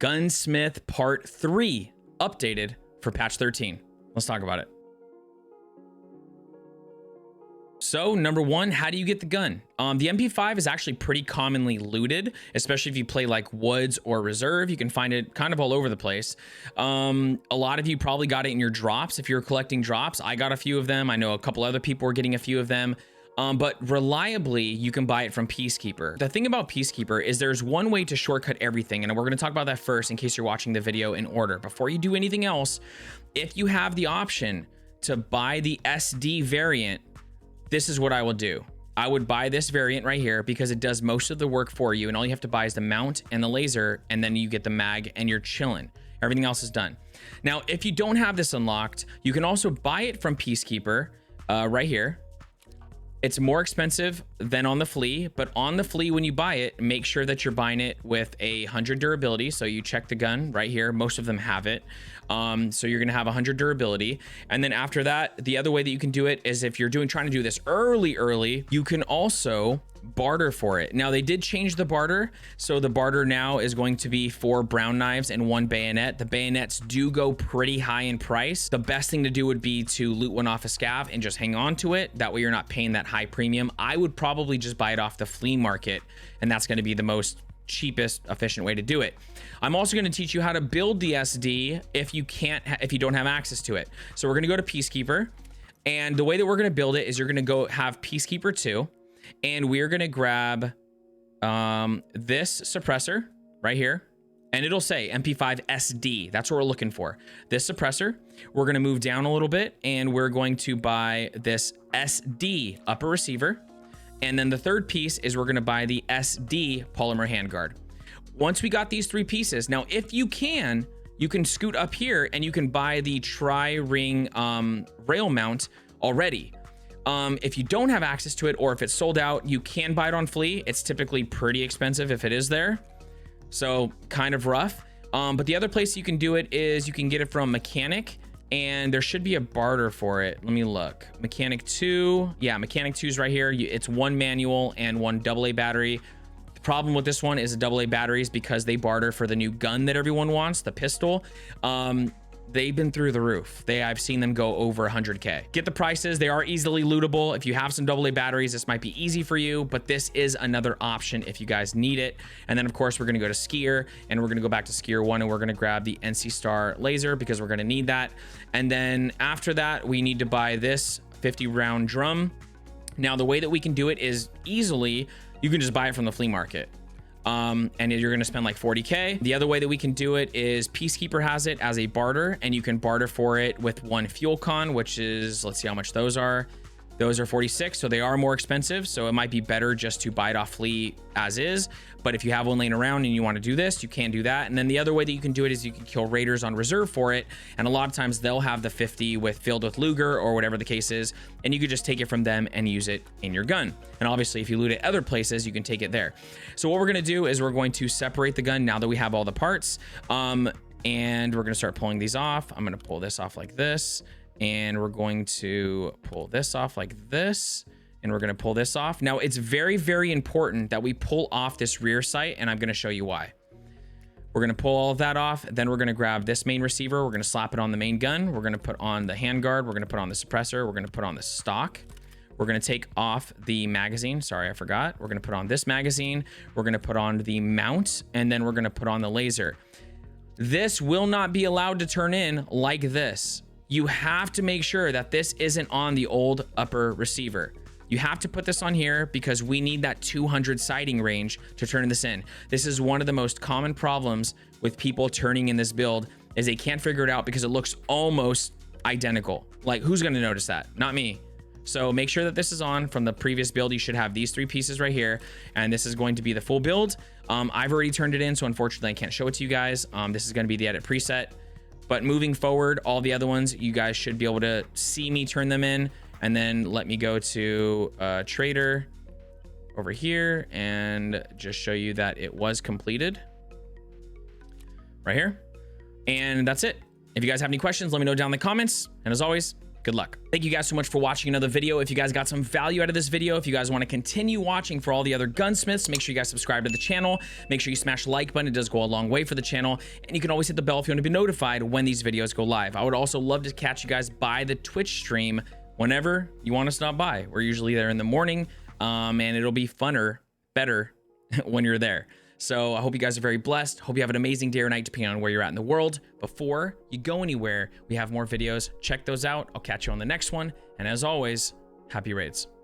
Gunsmith Part 3, updated for patch 13. Let's talk about it. So number one, how do you get the gun? The MP5 is actually pretty commonly looted, especially if you play like Woods or Reserve. You can find it kind of all over the place. A lot of you probably got it in your drops. If you're collecting drops, I got a few of them. I know a couple other people were getting a few of them. But reliably, you can buy it from Peacekeeper. The thing about Peacekeeper is there's one way to shortcut everything, and we're going to talk about that first in case you're watching the video in order. Before you do anything else, if you have the option to buy the SD variant, this is what I will do. I would buy this variant right here because it does most of the work for you, and all you have to buy is the mount and the laser, and then you get the mag and you're chilling. Everything else is done. Now, if you don't have this unlocked, you can also buy it from Peacekeeper right here. It's more expensive than on the Flea, but on the Flea, when you buy it, make sure that you're buying it with 100 durability. So you check the gun right here. Most of them have it. So you're gonna have 100 durability. And then after that, the other way that you can do it is if you're trying to do this early, you can also barter for it. Now they did change the barter. So the barter now is going to be 4 brown knives and 1 bayonet. The bayonets do go pretty high in price. The best thing to do would be to loot one off a scav and just hang on to it. That way you're not paying that high premium. I would probably just buy it off the flea market, and that's going to be the most cheapest, efficient way to do it. I'm also going to teach you how to build the SD if you don't have access to it. So we're going to go to Peacekeeper, and the way that we're going to build it is you're going to go have Peacekeeper 2. And we're going to grab this suppressor right here, and it'll say MP5 SD. That's what we're looking for. This suppressor, we're going to move down a little bit, and we're going to buy this SD upper receiver. And then the third piece is we're going to buy the SD polymer handguard. Once we got these 3 pieces, now if you can scoot up here and you can buy the tri-ring rail mount already. If you don't have access to it, or if it's sold out, you can buy it on Flea. It's typically pretty expensive if it is there, so kind of rough. But the other place you can do it is you can get it from Mechanic, and there should be a barter for it. Let me look. Mechanic 2. Yeah, Mechanic 2 is right here. It's 1 manual and 1 AA battery. The problem with this one is the AA batteries, because they barter for the new gun that everyone wants, the pistol. They've been through the roof. I've seen them go over 100K. Get the prices. They are easily lootable. If you have some AA batteries, this might be easy for you, but this is another option if you guys need it. And then of course, we're gonna go to Skier, and we're gonna go back to Skier 1, and we're gonna grab the NC Star laser because we're gonna need that. And then after that, we need to buy this 50 round drum. Now, the way that we can do it is easily, you can just buy it from the flea market. And you're going to spend like 40K. The other way that we can do it is Peacekeeper has it as a barter, and you can barter for it with 1 fuel con, which is, let's see how much those are. Those are 46, so they are more expensive. So it might be better just to buy it off Flea as is. But if you have one laying around and you want to do this, you can do that. And then the other way that you can do it is you can kill raiders on reserve for it. And a lot of times they'll have the 50 filled with Luger or whatever the case is. And you could just take it from them and use it in your gun. And obviously, if you loot at other places, you can take it there. So what we're going to do is we're going to separate the gun now that we have all the parts. And we're going to start pulling these off. I'm going to pull this off like this. And we're going to pull this off like this, and we're going to pull this off. Now, it's very, very important that we pull off this rear sight, and I'm going to show you why. We're going to pull all of that off. Then we're going to grab this main receiver. We're going to slap it on the main gun. We're going to put on the handguard. We're going to put on the suppressor. We're going to put on the stock. We're going to take off the magazine. Sorry, I forgot. We're going to put on this magazine. We're going to put on the mount, and then we're going to put on the laser. This will not be allowed to turn in like this. You have to make sure that this isn't on the old upper receiver. You have to put this on here because we need that 200 sighting range to turn this in. This is one of the most common problems with people turning in this build, is they can't figure it out because it looks almost identical. Like, who's gonna notice that? Not me. So make sure that this is on from the previous build. You should have these 3 pieces right here, and this is going to be the full build. I've already turned it in, so unfortunately I can't show it to you guys. This is gonna be the edit preset. But moving forward, all the other ones, you guys should be able to see me turn them in. And then let me go to Trader over here and just show you that it was completed right here. And that's it. If you guys have any questions, let me know down in the comments. And as always, Good luck. Thank you guys so much for watching another video. If you guys got some value out of this video, if you guys want to continue watching for all the other gunsmiths, make sure you guys subscribe to the channel. Make sure you smash the like button. It does go a long way for the channel. And you can always hit the bell if you want to be notified when these videos go live. I would also love to catch you guys by the Twitch stream whenever you want to stop by. We're usually there in the morning, and it'll be better when you're there. So I hope you guys are very blessed. Hope you have an amazing day or night, depending on where you're at in the world. Before you go anywhere, we have more videos. Check those out. I'll catch you on the next one. And as always, happy raids.